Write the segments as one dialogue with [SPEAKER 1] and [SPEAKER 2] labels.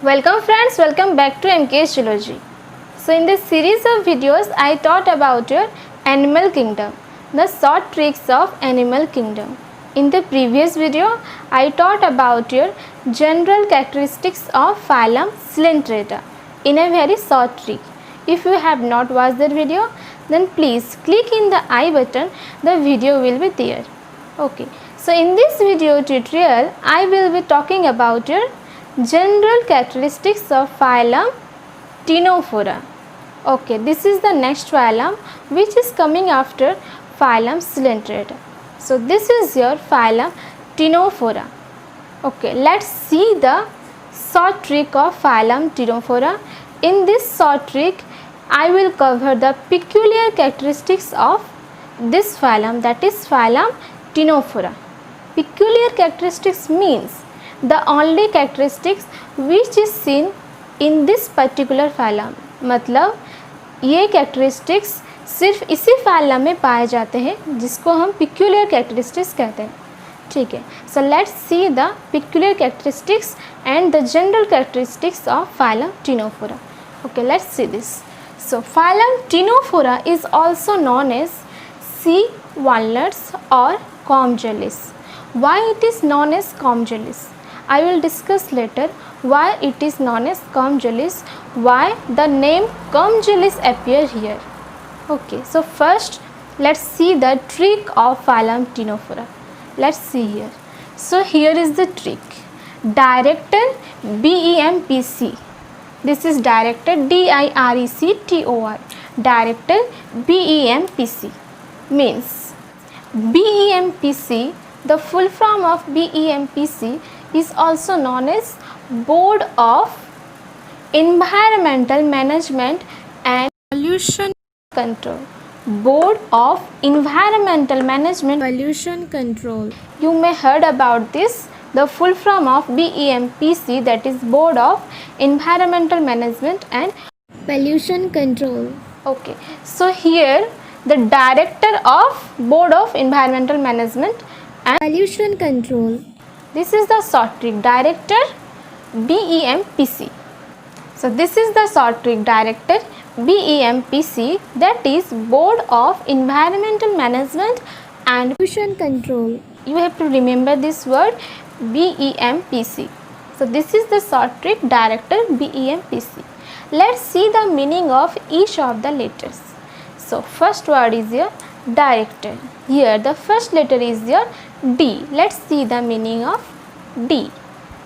[SPEAKER 1] Welcome friends, welcome back to MKS Geology. So in this series of videos I taught about your animal kingdom, the short tricks of animal kingdom. In the previous video I taught about your general characteristics of phylum Coelenterata in a very short trick. If you have not watched that video, then please click in the I button, the video will be there. Okay, so in this video tutorial I will be talking about your general characteristics of phylum Ctenophora. Okay, this is the next phylum which is coming after phylum Coelenterata. So this is your phylum Ctenophora. Okay, let's see the short trick of phylum Ctenophora. In this short trick I will cover the peculiar characteristics of this phylum, that is phylum Ctenophora. Peculiar characteristics means the only characteristics which is seen in this particular phylum. मतलब ये characteristics सिर्फ इसी phylum में पाए जाते हैं जिसको हम peculiar characteristics कहते हैं. ठीक है. So let's see the peculiar characteristics and the general characteristics of phylum Ctenophora. Okay, let's see this. So phylum Ctenophora is also known as sea walnuts or comb jellies. Why it is known as comb jellies? I will discuss later why it is known as comb jellies, why the name comb jellies appear here. Okay, so first let's see the trick of phylum Ctenophora. Let's see here. So here is the trick. Director BEMPC. This is director DIRECTOR. Director BEMPC means BEMPC. The full form of BEMPC is also known as Board of Environmental Management and Pollution Control. Board of Environmental Management Pollution Control. You may heard about this. The full form of BEMPC, that is Board of Environmental Management and Pollution Control. Okay, so here the director of Board of Environmental Management and Pollution Control. This is the short trick, director BEMPC. So this is the short trick, director BEMPC, that is Board of Environmental Management and Pollution Control. You have to remember this word BEMPC. So this is the short trick, director BEMPC. Let's see the meaning of each of the letters. So first word is your director. Here the first letter is your D. Let's see the meaning of D.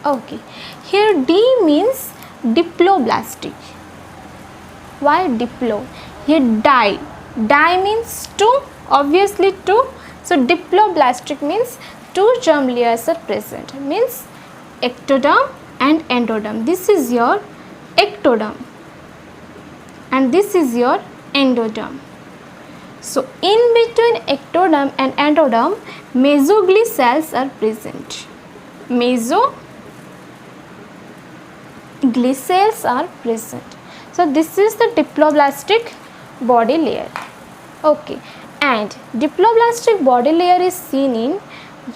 [SPEAKER 1] Okay, here D means diploblastic. Why diplo? Here di. Di means two, obviously two. So diploblastic means two germ layers are present, means ectoderm and endoderm. This is your ectoderm and this is your endoderm. So in between ectoderm and endoderm, mesoglial cells are present. Mesoglial cells are present. So this is the diploblastic body layer. Okay, and diploblastic body layer is seen in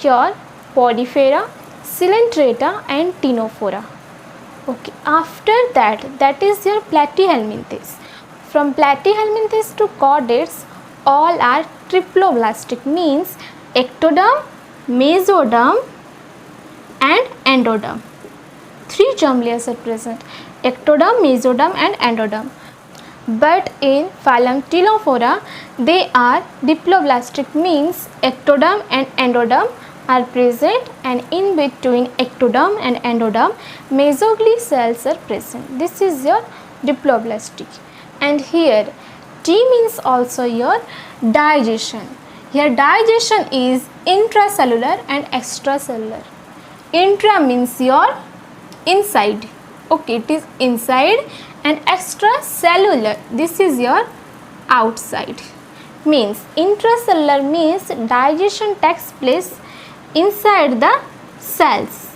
[SPEAKER 1] your Podifera, Coelenterata and Ctenophora. Okay, after that is your Platyhelminthes. From Platyhelminthes to chordates, all are triploblastic, means ectoderm, mesoderm and endoderm. Three germ layers are present, ectoderm, mesoderm and endoderm. But in phylum Ctenophora, they are diploblastic, means ectoderm and endoderm are present, and in between ectoderm and endoderm, mesoglial cells are present. This is your diploblastic. And here T means also your digestion. Here digestion is intracellular and extracellular. Intra means your inside. Okay, it is inside, and extracellular, this is your outside. Means intracellular means digestion takes place inside the cells,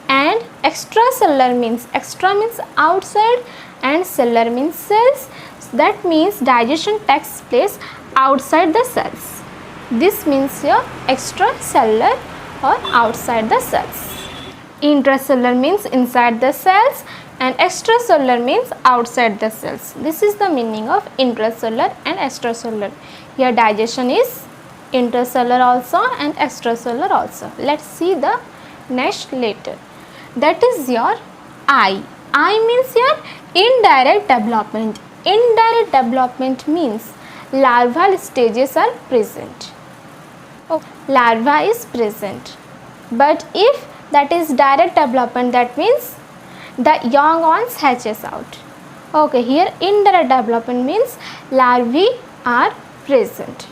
[SPEAKER 1] and extracellular means extra means outside and cellular means cells. So that means digestion takes place outside the cells. This means your extracellular or outside the cells. Intracellular means inside the cells and extracellular means outside the cells. This is the meaning of intracellular and extracellular. Here digestion is intracellular also and extracellular also. Let's see the next letter. That is your I. I means your indirect development. Indirect development means larval stages are present. Larva is present. But if that is direct development, that means the young ones hatches out. Okay, here indirect development means larvae are present.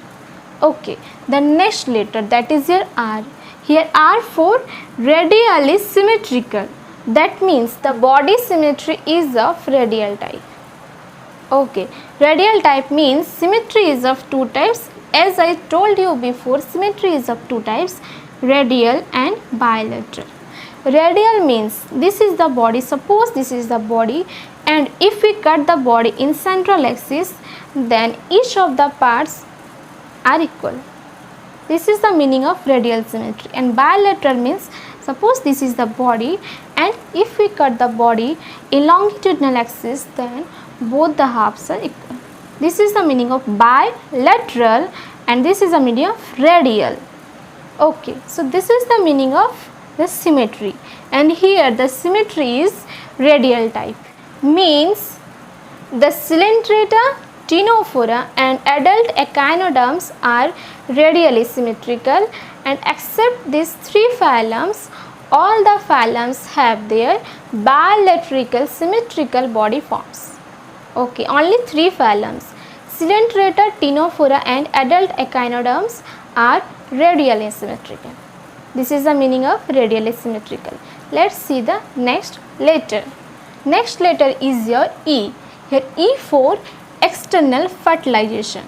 [SPEAKER 1] Okay, the next letter, that is your R. Here R for radially symmetrical. That means the body symmetry is of radial type. Okay, radial type means symmetry is of two types. As I told you before, symmetry is of two types, radial and bilateral. Radial means this is the body, suppose this is the body, and if we cut the body in central axis, then each of the parts are equal. This is the meaning of radial symmetry. And bilateral means suppose this is the body, and if we cut the body in longitudinal axis, then both the halves are equal. This is the meaning of bilateral, and this is the meaning of radial. Okay, so this is the meaning of the symmetry, and here the symmetry is radial type. Means the Coelenterata, Ctenophora and adult echinoderms are radially symmetrical, and except these three phylums, all the phylums have their bilateral symmetrical body forms. Okay, only three phylums, Coelenterata, Ctenophora and adult echinoderms are radially symmetrical. This is the meaning of radially symmetrical. Let's see the next letter. Next letter is your E. Here E for external fertilization.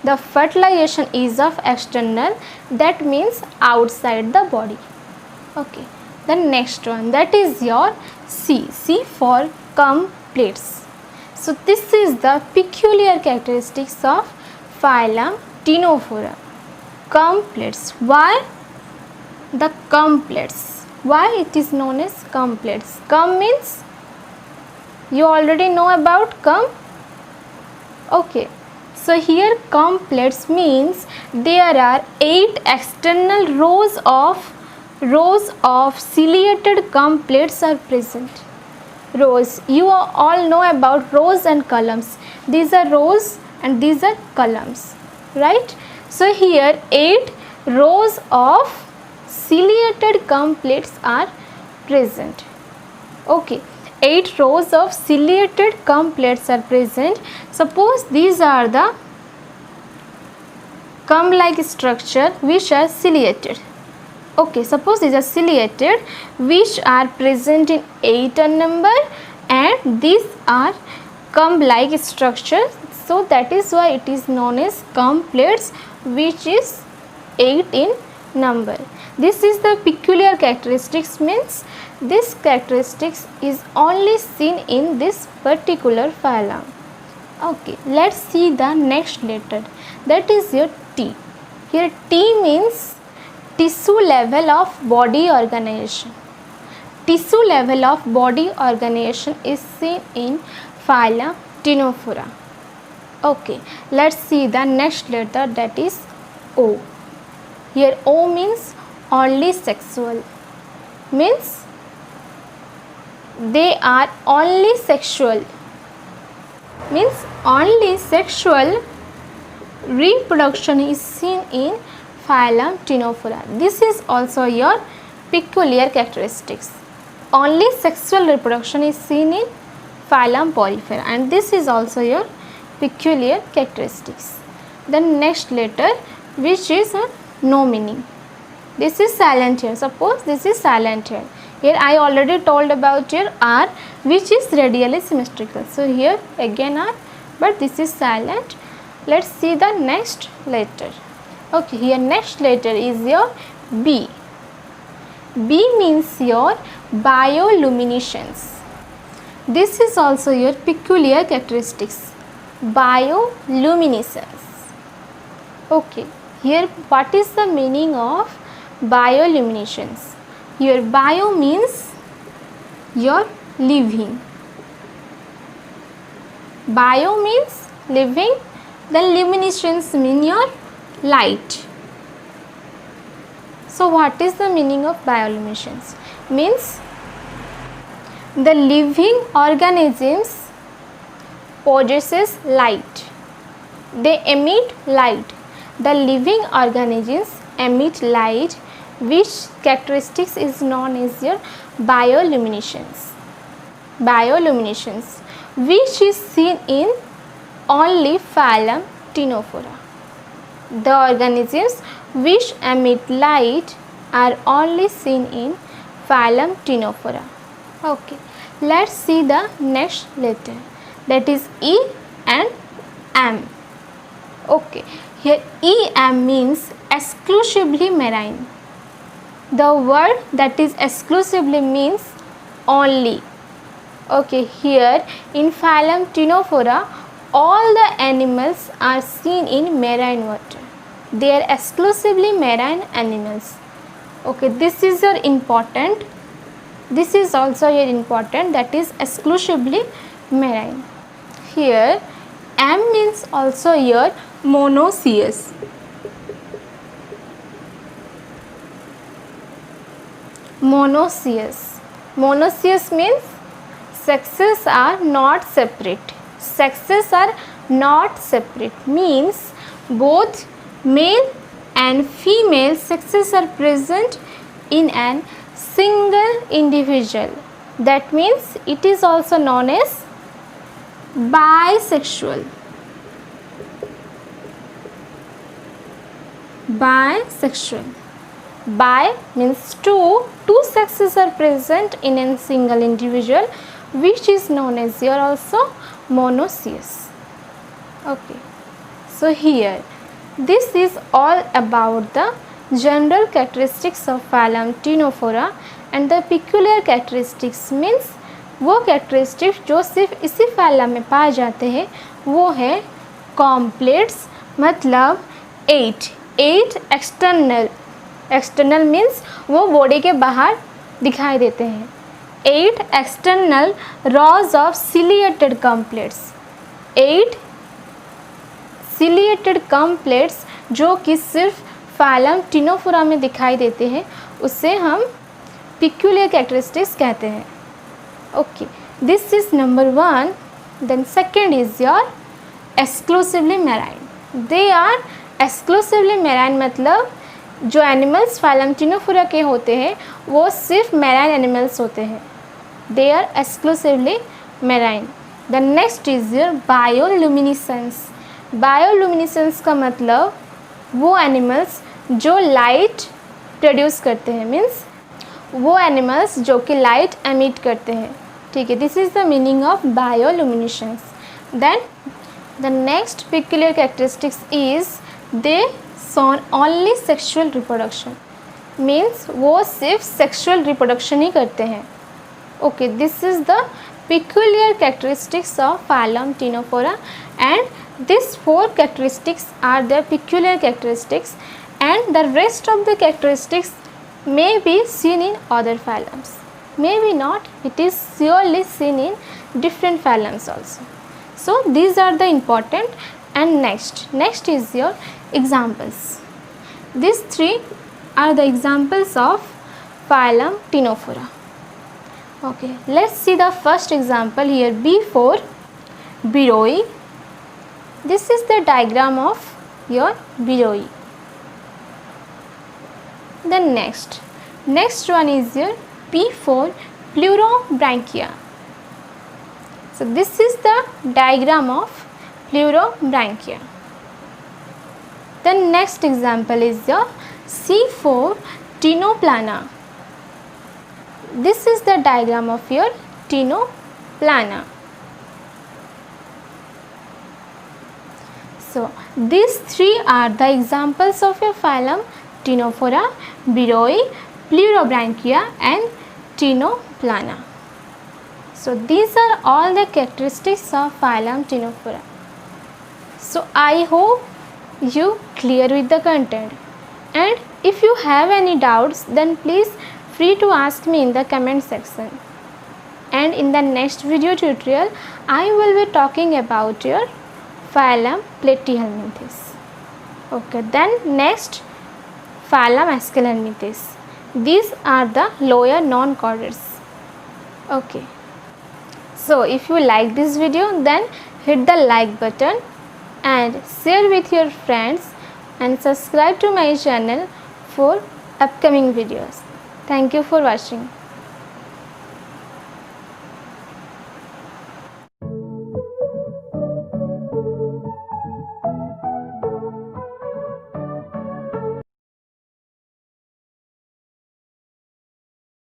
[SPEAKER 1] The fertilization is of external, that means outside the body. Okay, the next one, that is your C. C for completes. So this is the peculiar characteristics of phylum Ctenophora. Completes. Why the completes? Why it is known as completes? Cum means you already know about cum. Okay, so here completes means there are 8 external rows of ciliated completes are present. Rows, you all know about rows and columns. These are rows and these are columns, right? So here 8 rows of ciliated completes are present. Okay, 8 rows of ciliated completes are present. Suppose these are the cum-like structure which are ciliated. Okay, suppose these are ciliated which are present in 8 in number, and these are cum-like structure. So that is why it is known as completes, which is 8 in number. This is the peculiar characteristics, means this characteristics is only seen in this particular phylum. Okay, let's see the next letter, that is your T. Here T means tissue level of body organization. Tissue level of body organization is seen in phylum Ctenophora. Okay, let's see the next letter, that is O. Here O means only sexual, means they are only sexual, means only sexual reproduction is seen in phylum Ctenophora. This is also your peculiar characteristics. Only sexual reproduction is seen in phylum Porifera, and this is also your peculiar characteristics. The next letter, which is no meaning. This is silent here. Suppose this is silent here. Here I already told about your R, which is radially symmetrical. So here again R, but this is silent. Let's see the next letter. Okay, here next letter is your B. B means your bioluminescence. This is also your peculiar characteristics. Bioluminescence. Okay, here what is the meaning of bioluminescence? Here bio means your living. Bio means living, then luminescence means your light. So what is the meaning of bioluminescence? Means the living organisms possesses light. They emit light. The living organisms emit light, which characteristics is known as your bioluminescence. Bioluminescence, which is seen in only phylum Ctenophora. The organisms which emit light are only seen in phylum Ctenophora. Okay, let's see the next letter, that is E and M. Okay, here EM means exclusively marine. The word that is exclusively means only. Okay, here in phylum Ctenophora, all the animals are seen in marine water. They are exclusively marine animals. Okay, this is your important. This is also your important, that is exclusively marine. Here M means also your monoecious. Monoecious. Monoecious means sexes are not separate. Sexes are not separate means both male and female sexes are present in an single individual. That means it is also known as bisexual. Bisexual. Bi means two sexes are present in a single individual, which is known as your also monoecious. Okay, so here this is all about the general characteristics of phylum Ctenophora, and the peculiar characteristics means वो characteristics जो सिर्फ इसी phylum में पाए जाते हैं वो है कॉम्प्लेट्स, मतलब 8 एक्सटर्नल मीन्स वो बॉडी के बाहर दिखाई देते हैं. 8 external rows of ciliated कॉम्प्लेट्स. 8 ciliated कॉम्प्लेट्स जो कि सिर्फ फाइलम Ctenophora में दिखाई देते हैं उससे हम peculiar characteristics कहते हैं. Okay, this is number 1. Then second is your exclusively marine. They are exclusively marine, मतलब जो एनिमल्स फाइलम Ctenophora के होते हैं वो सिर्फ मैराइन एनिमल्स होते हैं. They are exclusively marine. The next is your bioluminescence. Bioluminescence का मतलब वो एनिमल्स जो लाइट प्रोड्यूस करते हैं, मीन्स वो एनिमल्स जो कि लाइट एमिट करते हैं. ठीक है, this is the meaning of bioluminescence. Then the next peculiar characteristics is they shown only sexual reproduction. Means वो सिर्फ सेक्सुअल रिप्रोडक्शन ही करते हैं. Okay, this is the peculiar characteristics of phylum Ctenophora, and these 4 characteristics are the peculiar characteristics, and the rest of the characteristics may be seen in other phylums, maybe not. It is surely seen in different phylums also. So these are the important. And next is your examples. These 3 are the examples of phylum Ctenophora. Okay, let's see the first example here. B4 Biroi. This is the diagram of your Biroi. Then next one is your P4 Pleurobranchia. So this is the diagram of Pleurobranchia. The next example is your C4 Ctenoplana. This is the diagram of your Ctenoplana. So these 3 are the examples of your phylum Ctenophora, Biroi, Pleurobranchia and Ctenoplana. So these are all the characteristics of phylum Ctenophora. So I hope you clear with the content, and if you have any doubts then please free to ask me in the comment section. and in the next video tutorial I will be talking about your phylum Platyhelminthes. Okay, then next phylum Aschelornithes. These are the lower non-chordates. Okay, so if you like this video, then hit the like button and share with your friends and subscribe to my channel for upcoming videos. Thank you for watching.